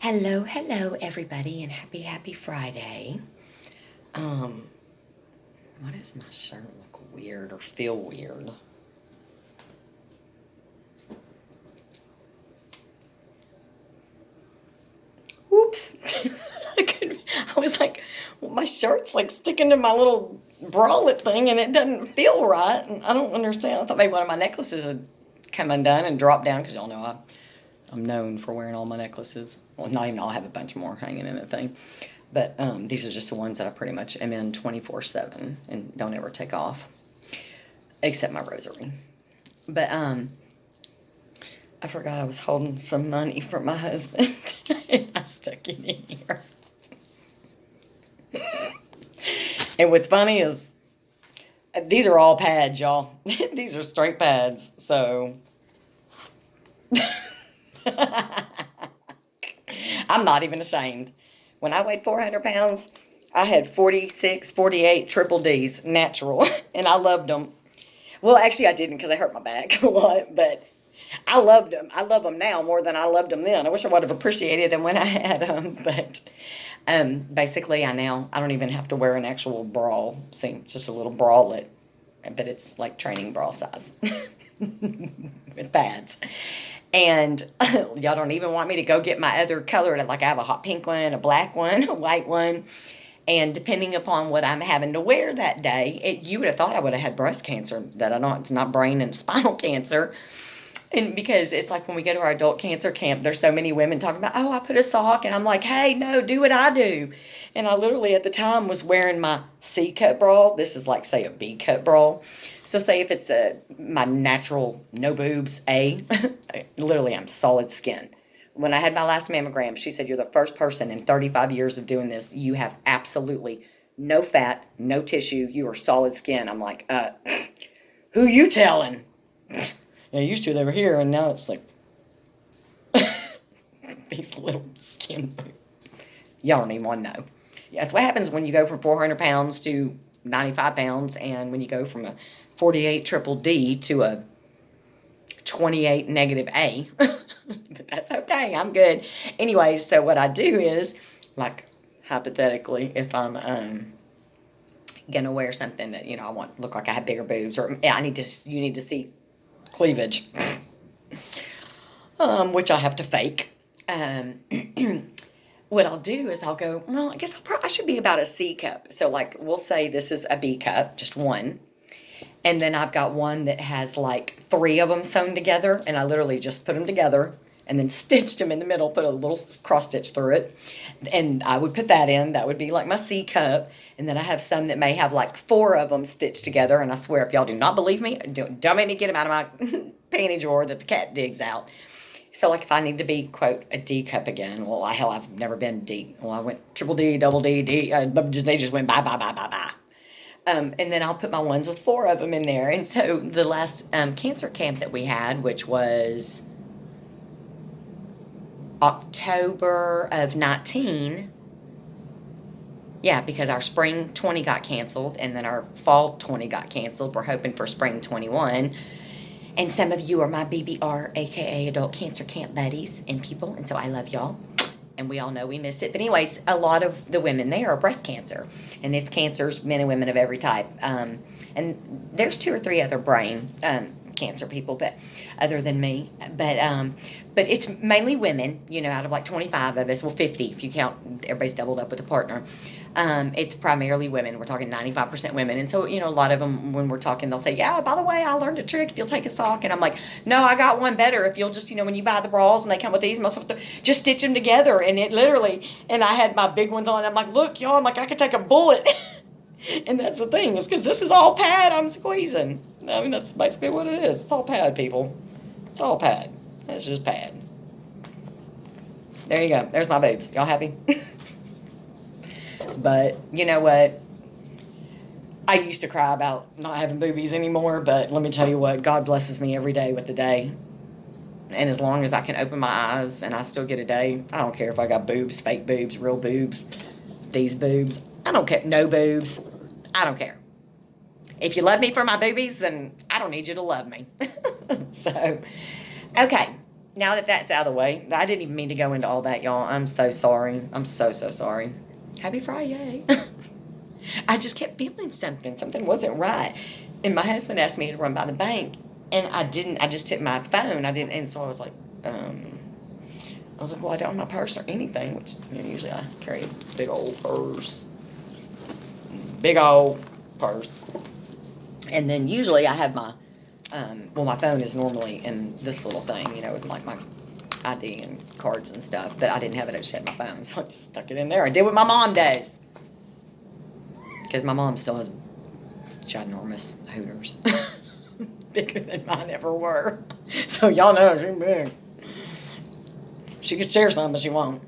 Hello, everybody, and happy Friday. Why does my shirt look weird or feel weird? Whoops. I was like, well, my shirt's like sticking to my little bralette thing and it doesn't feel right. And I don't understand. I thought maybe one of my necklaces had come undone and dropped down because y'all know I'm known for wearing all my necklaces. Well, not even all. I have a bunch more hanging in the thing. But these are just the ones that I pretty much am in 24/7 and don't ever take off, except my rosary. But I forgot I was holding some money for my husband, and I stuck it in here. And what's funny is these are all pads, y'all. These are straight pads, so I'm not even ashamed. When I weighed 400 pounds, I had 46, 48 triple D's natural, and I loved them. Well, actually, I didn't because they hurt my back a lot, but I loved them. I love them now more than I loved them then. I wish I would have appreciated them when I had them, but basically, I don't even have to wear an actual bra. See, it's just a little bralette, but it's like training bra size with pads. And y'all don't even want me to go get my other color. Like I have a hot pink one, a black one, a white one. And depending upon what I'm having to wear that day, you would have thought I would have had breast cancer. That I don't. It's not brain and spinal cancer. And because it's like when we go to our adult cancer camp, there's so many women talking about, oh, I put a sock. And I'm like, hey, no, do what I do. And I literally at the time was wearing my C-cut bra. This is like, say, a B-cut bra. So say if it's my natural no boobs A, literally I'm solid skin. When I had my last mammogram, she said, you're the first person in 35 years of doing this. You have absolutely no fat, no tissue. You are solid skin. I'm like, who you telling? Yeah, used to they were here, and now it's like these little skin boobs. Y'all don't even want to know. Yeah, that's what happens when you go from 400 pounds to 95 pounds, and when you go from a 48 triple D to a 28 negative A. But that's okay. I'm good. Anyways, so what I do is, like, hypothetically, if I'm gonna wear something that I want to look like I have bigger boobs, or you need to see cleavage, which I have to fake. What I'll do is I'll go, well, I guess I should be about a C cup. So like we'll say this is a B cup, just one. And then I've got one that has like 3 of them sewn together, and I literally just put them together and then stitched them in the middle, put a little cross stitch through it. And I would put that in. That would be like my C cup. And then I have some that may have like 4 of them stitched together. And I swear, if y'all do not believe me, don't make me get them out of my panty drawer that the cat digs out. So like if I need to be, quote, a D cup again, well, hell, I've never been D. Well, I went triple D, double D, D. They just went bye. And then I'll put my ones with 4 of them in there. And so the last cancer camp that we had, which was October of 19, yeah, because our spring 20 got canceled and then our fall 20 got canceled. We're hoping for spring 21. And some of you are my BBR, aka Adult Cancer Camp buddies and people. And so I love y'all. And we all know we miss it. But anyways, a lot of the women there are breast cancer. And it's cancers, men and women of every type. And there's 2 or 3 other brain cancer people, but other than me. But it's mainly women, out of like 25 of us. Well, 50 if you count, everybody's doubled up with a partner. It's primarily women. We're talking 95% women. And so, a lot of them, when we're talking, they'll say, yeah, by the way, I learned a trick if you'll take a sock. And I'm like, no, I got one better. If you'll just, when you buy the bras and they come with these, just stitch them together. And it literally, and I had my big ones on. I'm like, look, y'all, I'm like, I could take a bullet. And that's the thing, is because this is all pad I'm squeezing. I mean, that's basically what it is. It's all pad, people. It's all pad. It's just pad. There you go. There's my boobs. Y'all happy? But you know what? I used to cry about not having boobies anymore, but let me tell you what, God blesses me every day with the day. And as long as I can open my eyes and I still get a day, I don't care if I got boobs, fake boobs, real boobs, these boobs. I don't care. No boobs. I don't care. If you love me for my boobies, then I don't need you to love me. So, okay. now that that's out of the way, I didn't even mean to go into all that, y'all. I'm so sorry. I'm so, so sorry. Happy Friday. I just kept feeling something. Something wasn't right. And my husband asked me to run by the bank. And I didn't. I just took my phone. I didn't. And so I was like, well, I don't have my purse or anything, which usually I carry a big old purse. Big old purse. And then usually I have my, my phone is normally in this little thing, with like my ID and cards and stuff. But I didn't have it. I just had my phone. So I just stuck it in there. I did what my mom does. Because my mom still has ginormous hooters. Bigger than mine ever were. So y'all know she's big. She could share some, but she won't.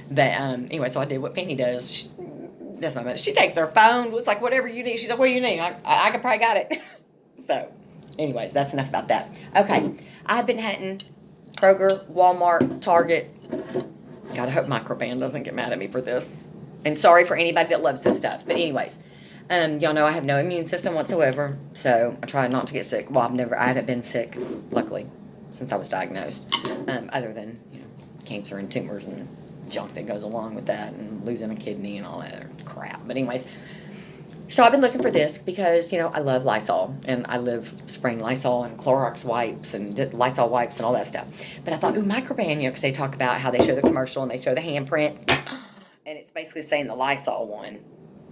But anyway, so I did what Penny does. That's my mother. She takes her phone. It's like, whatever you need. She's like, what do you need? I could probably got it. So, anyways, that's enough about that. Okay. I've been hunting Kroger, Walmart, Target. God, I hope Microbio doesn't get mad at me for this. And sorry for anybody that loves this stuff. But anyways, y'all know I have no immune system whatsoever. So, I try not to get sick. Well, I haven't been sick, luckily, since I was diagnosed. Other than, cancer and tumors and junk that goes along with that, and losing a kidney and all that other crap. But anyways, so I've been looking for this because, I love Lysol, and I live spraying Lysol and Clorox wipes and Lysol wipes and all that stuff. But I thought, Microbio, because they talk about how they show the commercial and they show the handprint, and it's basically saying the Lysol one,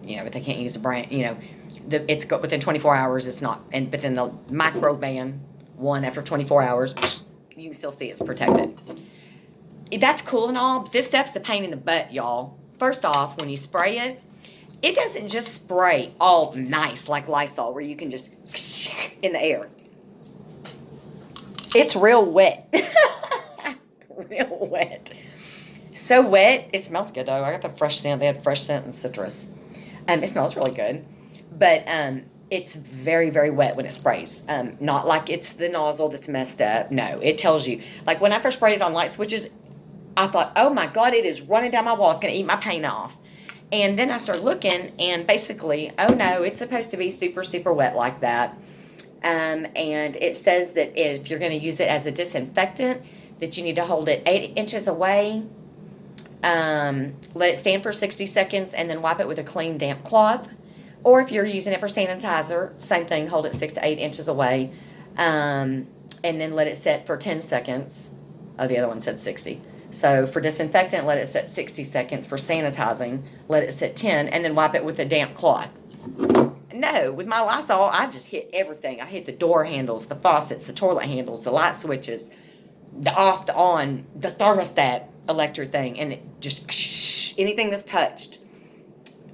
but they can't use the brand, it's within 24 hours, it's not, but then the Microbio one after 24 hours, you can still see it's protected. That's cool and all, but this stuff's a pain in the butt, y'all. First off, when you spray it, it doesn't just spray all nice like Lysol, where you can just in the air. It's real wet. Real wet. So wet. It smells good, though. I got the fresh scent. They had fresh scent and citrus. It smells really good. But it's very, very wet when it sprays. Not like it's the nozzle that's messed up. No, it tells you. Like when I first sprayed it on light switches, I thought, oh my God, it is running down my wall. It's going to eat my paint off. And then I started looking, and basically, oh no, it's supposed to be super, super wet like that. And it says that if you're going to use it as a disinfectant, that you need to hold it 8 inches away, let it stand for 60 seconds, and then wipe it with a clean, damp cloth. Or if you're using it for sanitizer, same thing, hold it 6 to 8 inches away, and then let it set for 10 seconds. Oh, the other one said 60. So for disinfectant, let it set 60 seconds. For sanitizing, let it set 10, and then wipe it with a damp cloth. No, with my Lysol, I just hit everything. I hit the door handles, the faucets, the toilet handles, the light switches, the off, the on, the thermostat electric thing, and it just, anything that's touched,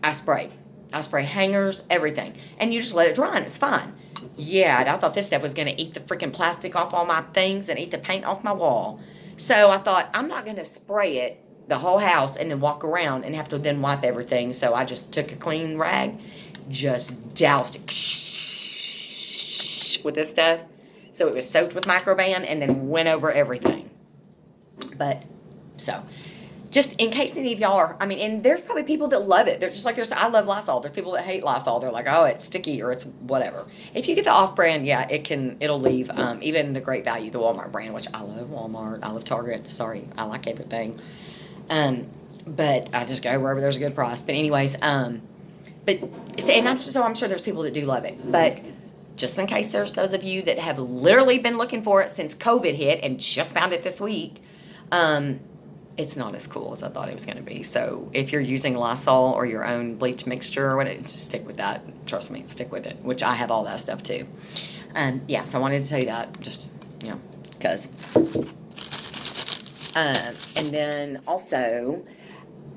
I spray. I spray hangers, everything. And you just let it dry, and it's fine. Yeah, I thought this stuff was going to eat the freaking plastic off all my things and eat the paint off my wall. So I thought, I'm not going to spray it, the whole house, and then walk around and have to then wipe everything. So I just took a clean rag, just doused it with this stuff. So it was soaked with Microbio and then went over everything. But, so, just in case any of y'all are, and there's probably people that love it. They're just like, I love Lysol. There's people that hate Lysol. They're like, oh, it's sticky or it's whatever. If you get the off-brand, yeah, it'll leave. Even the Great Value, the Walmart brand, which I love Walmart. I love Target. Sorry, I like everything. But I just go wherever there's a good price. But anyways, I'm sure there's people that do love it. But just in case there's those of you that have literally been looking for it since COVID hit and just found it this week, it's not as cool as I thought it was going to be. So if you're using Lysol or your own bleach mixture or whatever, just stick with that. Trust me, stick with it, which I have all that stuff too. Yeah, so I wanted to tell you that just, because. And then also,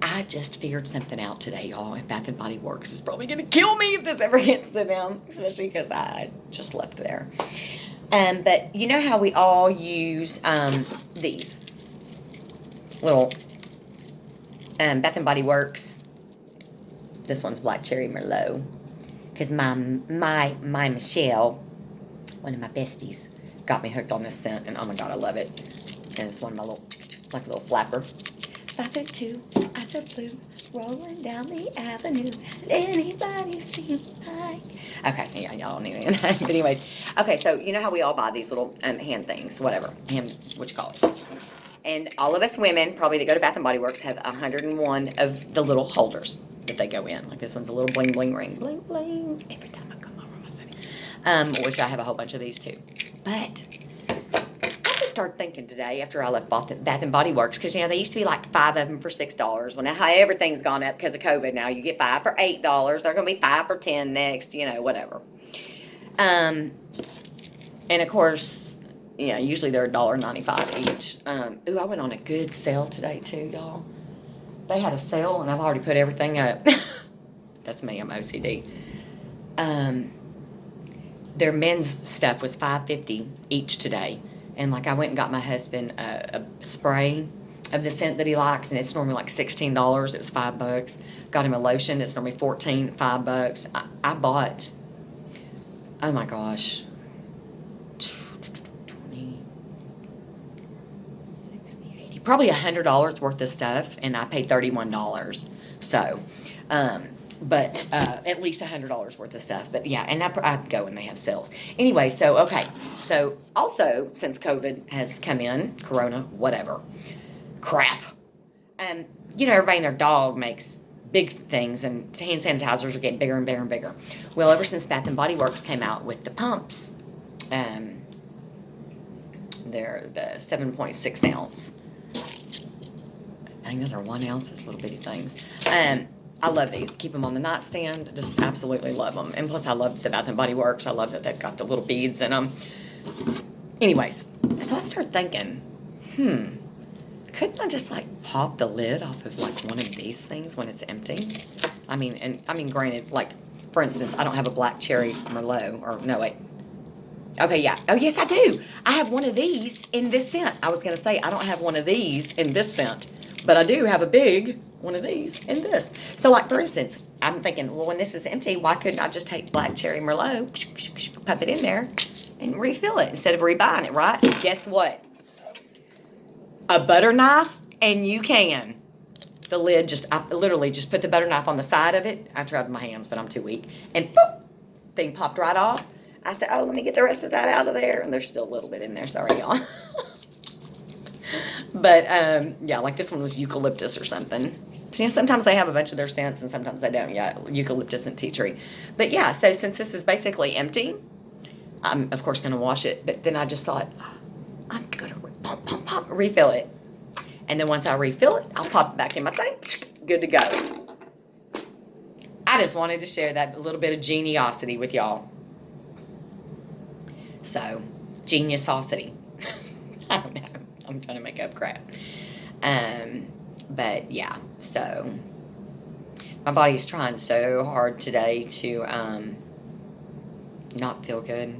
I just figured something out today, y'all. And Bath & Body Works is probably going to kill me if this ever gets to them, especially because I just left there. But you know how we all use these little Bath & Body Works. This one's Black Cherry Merlot. Because my Michelle, one of my besties, got me hooked on this scent. And oh my God, I love it. And it's one of my like a little flapper. 5'2", I said blue, rolling down the avenue. Has anybody seen Mike? Okay, yeah, y'all don't need it. But anyways, okay, so you know how we all buy these little hand things, whatever, what you call it. And all of us women, probably that go to Bath and Body Works, have 101 of the little holders that they go in. Like this one's a little bling bling ring, bling bling. Every time I come home, I say, which I have a whole bunch of these too. But I just started thinking today after I left Bath and Body Works, because they used to be like 5 of them for $6. Well, now how everything's gone up because of COVID. Now you get 5 for $8. They're going to be 5 for $10 next. Whatever. And of course, usually they're $1.95 each. Ooh, I went on a good sale today too, y'all. They had a sale and I've already put everything up. That's me, I'm OCD. Their men's stuff was $5.50 each today. And I went and got my husband a spray of the scent that he likes, and it's normally like $16. It was $5. Got him a lotion that's normally $14, $5. I bought, oh my gosh, 20, 60, 80, probably $100 worth of stuff, and I paid $31. So, but at least $100 worth of stuff. But yeah, and I go when they have sales. Anyway, so okay. So also, since COVID has come in, Corona, whatever, crap. Everybody and their dog makes big things, and hand sanitizers are getting bigger and bigger and bigger. Well, ever since Bath and Body Works came out with the pumps, they're the 7.6 ounce. I think those are 1 ounces, little bitty things. I love these. Keep them on the nightstand. Just absolutely love them. And plus, I love the Bath and Body Works. I love that they've got the little beads in them. Anyways, so I started thinking, couldn't I just pop the lid off of one of these things when it's empty? I mean, granted, for instance, I don't have a black cherry Merlot, or no, wait. Okay, yeah. Oh, yes, I do. I have one of these in this scent. I was going to say, I don't have one of these in this scent, but I do have a big one of these in this. So, for instance, I'm thinking, well, when this is empty, why couldn't I just take black cherry Merlot, pop it in there, and refill it instead of rebuying it, right? Guess what? A butter knife, and you can. The lid I literally just put the butter knife on the side of it. I tried with my hands, but I'm too weak. And boop, thing popped right off. I said, oh, let me get the rest of that out of there. And there's still a little bit in there. Sorry, y'all. But, yeah, this one was eucalyptus or something. Sometimes they have a bunch of their scents and sometimes they don't. Yeah, eucalyptus and tea tree. But, yeah, so since this is basically empty, I'm, of course, going to wash it. But then I just thought, I'm going to refill it. And then once I refill it, I'll pop it back in my thing. Good to go. I just wanted to share that little bit of geniosity with y'all. So, geniusosity. I don't know. I'm trying to make up crap. But, yeah. So, my body's trying so hard today to not feel good.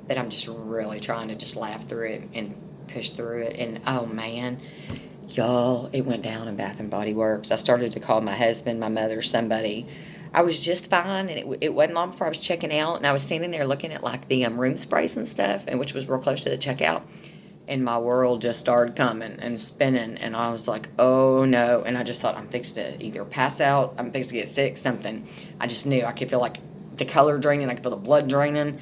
But I'm just really trying to just laugh through it and push through it. And, oh, man. Y'all, it went down in Bath and Body Works. I started to call my husband, my mother, somebody. I was just fine, and it wasn't long before I was checking out, and I was standing there looking at the room sprays and stuff, and which was real close to the checkout, and my world just started coming and spinning, and I was like, oh no, and I just thought, I'm fixed to either pass out, I'm fixed to get sick, something. I just knew. I could feel the color draining, I could feel the blood draining,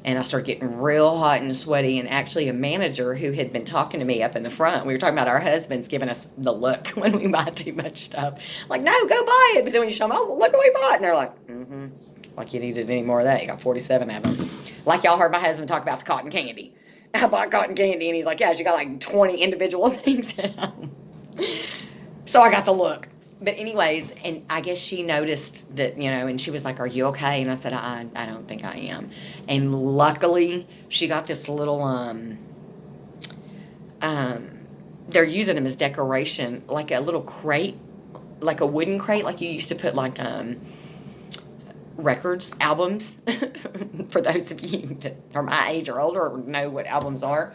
and I started getting real hot and sweaty, and actually a manager who had been talking to me up in the front, we were talking about our husbands giving us the look when we buy too much stuff. No, go buy it. But then when you show them, oh, look what we bought. And they're like, like you needed any more of that. You got 47 of them. Y'all heard my husband talk about the cotton candy. I bought cotton candy, and he's like, yeah, she got 20 individual things. So I got the look. But anyways, and I guess she noticed that, and she was like, are you okay? And I said, I don't think I am. And luckily, she got this little, they're using them as decoration, a little crate, a wooden crate, you used to put, records, albums, for those of you that are my age or older or know what albums are.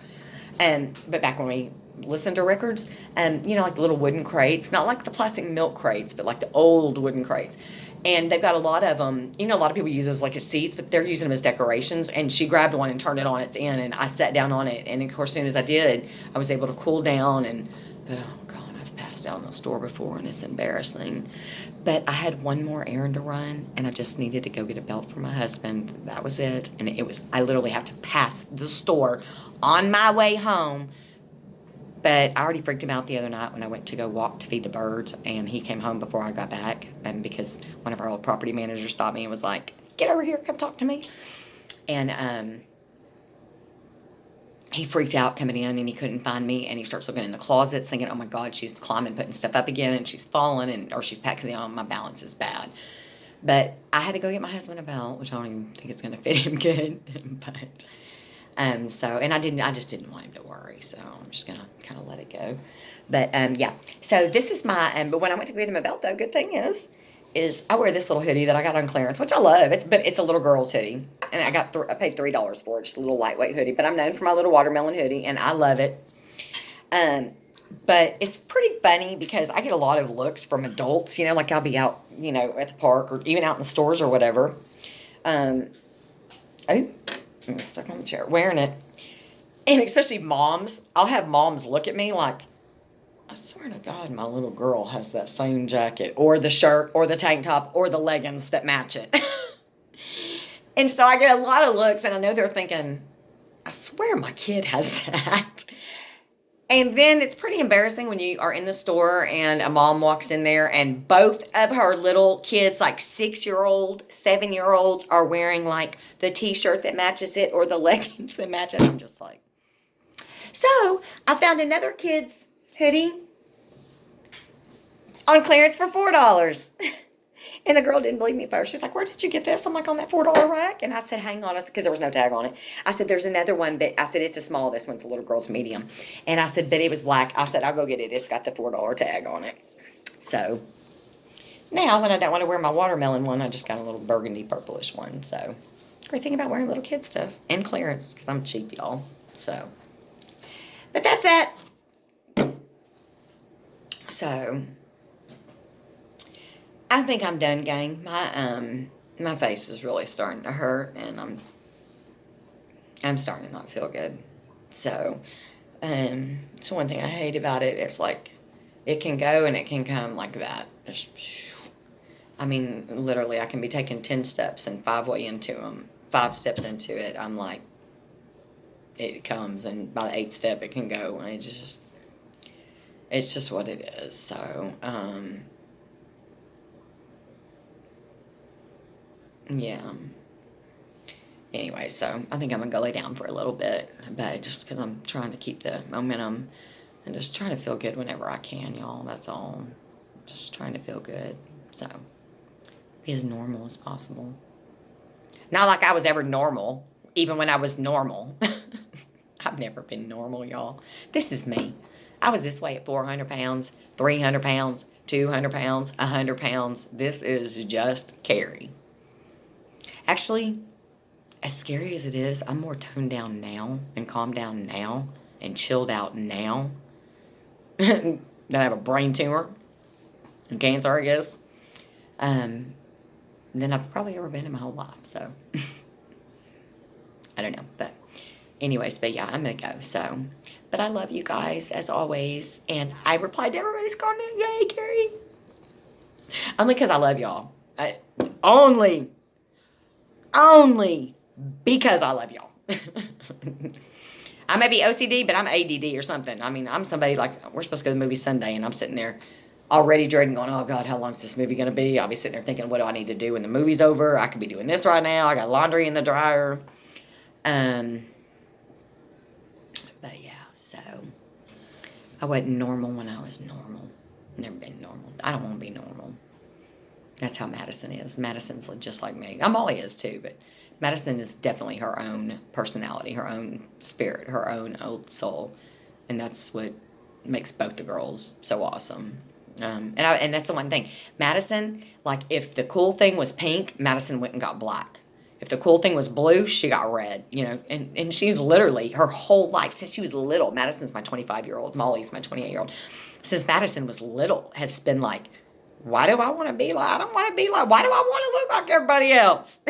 But back when we listened to records, and the little wooden crates, not the plastic milk crates, but the old wooden crates. And they've got a lot of them. A lot of people use those as seats, but they're using them as decorations. And she grabbed one and turned it on its end, and I sat down on it. And of course, as soon as I did, I was able to cool down. But oh God, I've passed out in the store before, and it's embarrassing. But I had one more errand to run, and I just needed to go get a belt for my husband. That was it. And I literally have to pass the store on my way home But I already freaked him out the other night when I went to go walk to feed the birds, and he came home before I got back, and because one of our old property managers stopped me and was like, "Get over here, come talk to me." And he freaked out coming in, and he couldn't find me, and he starts looking in the closets thinking, "Oh my God, she's climbing, putting stuff up again, and she's falling, or she's packing on. My balance is bad." But I had to go get my husband a belt, which I don't even think it's going to fit him good. But and I just didn't want him to worry, so I'm just gonna kind of let it go. But yeah, so this is my but when I went to get him a belt, though, good thing is I wear this little hoodie that I got on clearance, which I love. It's a little girl's hoodie, and I paid $3 for it, just a little lightweight hoodie. But I'm known for my little watermelon hoodie, and I love it. But it's pretty funny because I get a lot of looks from adults, like I'll be out, at the park or even out in the stores or whatever. I'm stuck on the chair wearing it. And especially moms. I'll have moms look at me like, "I swear to God, my little girl has that same jacket or the shirt or the tank top or the leggings that match it." And so I get a lot of looks, and I know they're thinking, "I swear my kid has that." And then it's pretty embarrassing when you are in the store and a mom walks in there and both of her little kids, like 6-year-old, 7-year-olds, are wearing like the t-shirt that matches it or the leggings that match it. I'm just like, so I found another kid's hoodie on clearance for $4. And the girl didn't believe me at first. She's like, "Where did you get this?" I'm like, "On that $4 rack." And I said, "Hang on," because there was no tag on it. I said, "There's another one," but I said, "It's a small. This one's a little girl's medium." And I said, "But it was black." I said, "I'll go get it. It's got the $4 tag on it." So now when I don't want to wear my watermelon one, I just got a little burgundy purplish one. So great thing about wearing little kid stuff and clearance, because I'm cheap, y'all. So, but that's it. So I think I'm done, gang. My face is really starting to hurt, and I'm starting to not feel good. So, it's one thing I hate about it. It's like it can go and it can come like that. I mean, literally, I can be taking 10 steps and 5 steps into it, I'm like, it comes, and by the 8th step, it can go, and it's just what it is. So, yeah. Anyway, so I think I'm going to go lay down for a little bit, but just because I'm trying to keep the momentum and just trying to feel good whenever I can, y'all. That's all. Just trying to feel good. So, be as normal as possible. Not like I was ever normal, even when I was normal. I've never been normal, y'all. This is me. I was this way at 400 pounds, 300 pounds, 200 pounds, 100 pounds. This is just Carri. Actually, as scary as it is, I'm more toned down now and calmed down now and chilled out now than I have a brain tumor and cancer, I guess, than I've probably ever been in my whole life. So, I don't know. But anyways, but yeah, I'm going to go. So, but I love you guys as always. And I replied to everybody's comment. Yay, Carri. Only because I love y'all. Only because I love y'all. I may be OCD, but I'm ADD or something. I mean, I'm somebody like, we're supposed to go to the movie Sunday, and I'm sitting there already dreading, going, "Oh, God, how long is this movie going to be?" I'll be sitting there thinking, what do I need to do when the movie's over? I could be doing this right now. I got laundry in the dryer. But yeah, so I wasn't normal when I was normal. Never been normal. I don't want to be normal. That's how Madison is. Madison's just like me. Molly is too, but Madison is definitely her own personality, her own spirit, her own old soul. And that's what makes both the girls so awesome. And that's the one thing. Madison, like, if the cool thing was pink, Madison went and got black. If the cool thing was blue, she got red, and she's literally her whole life since she was little. Madison's my 25-year-old. Molly's my 28-year-old. Since Madison was little, has been like, why do I want to be like, I don't want to be like, why do I want to look like everybody else?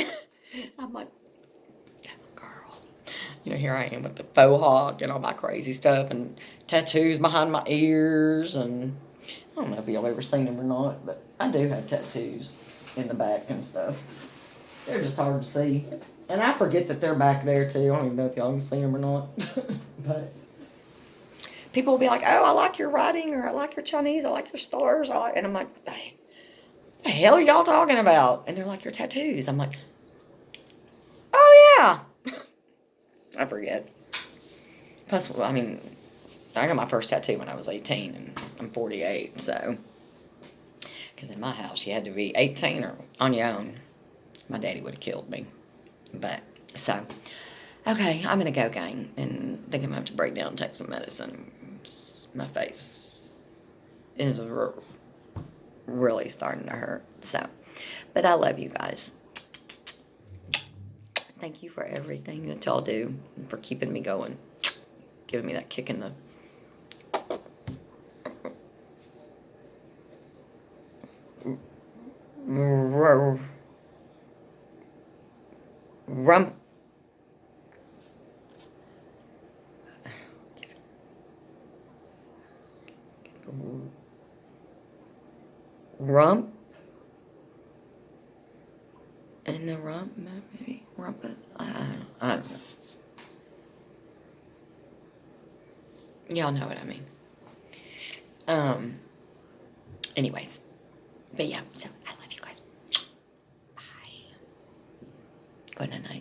I'm like, girl, here I am with the faux hawk and all my crazy stuff and tattoos behind my ears. And I don't know if y'all ever seen them or not, but I do have tattoos in the back and stuff. They're just hard to see. And I forget that they're back there too. I don't even know if y'all can see them or not. But people will be like, oh, I like your writing, or I like your Chinese, I like your stars. And I'm like, hey, what the hell are y'all talking about? And they're like, your tattoos. I'm like, oh, yeah. I forget. Plus, I mean, I got my first tattoo when I was 18, and I'm 48, so. Because in my house, you had to be 18 or on your own. My daddy would have killed me. But, so, okay, I'm going to go, gang. And I think I'm going to have to break down and take some medicine. My face is really starting to hurt. So, but I love you guys. Thank you for everything that y'all do, and for keeping me going. Giving me that kick in the... rump... rump... in the rump, maybe? Rumpus? I don't know. Y'all know what I mean. Anyways. But yeah, so I love you guys. Bye. Good night.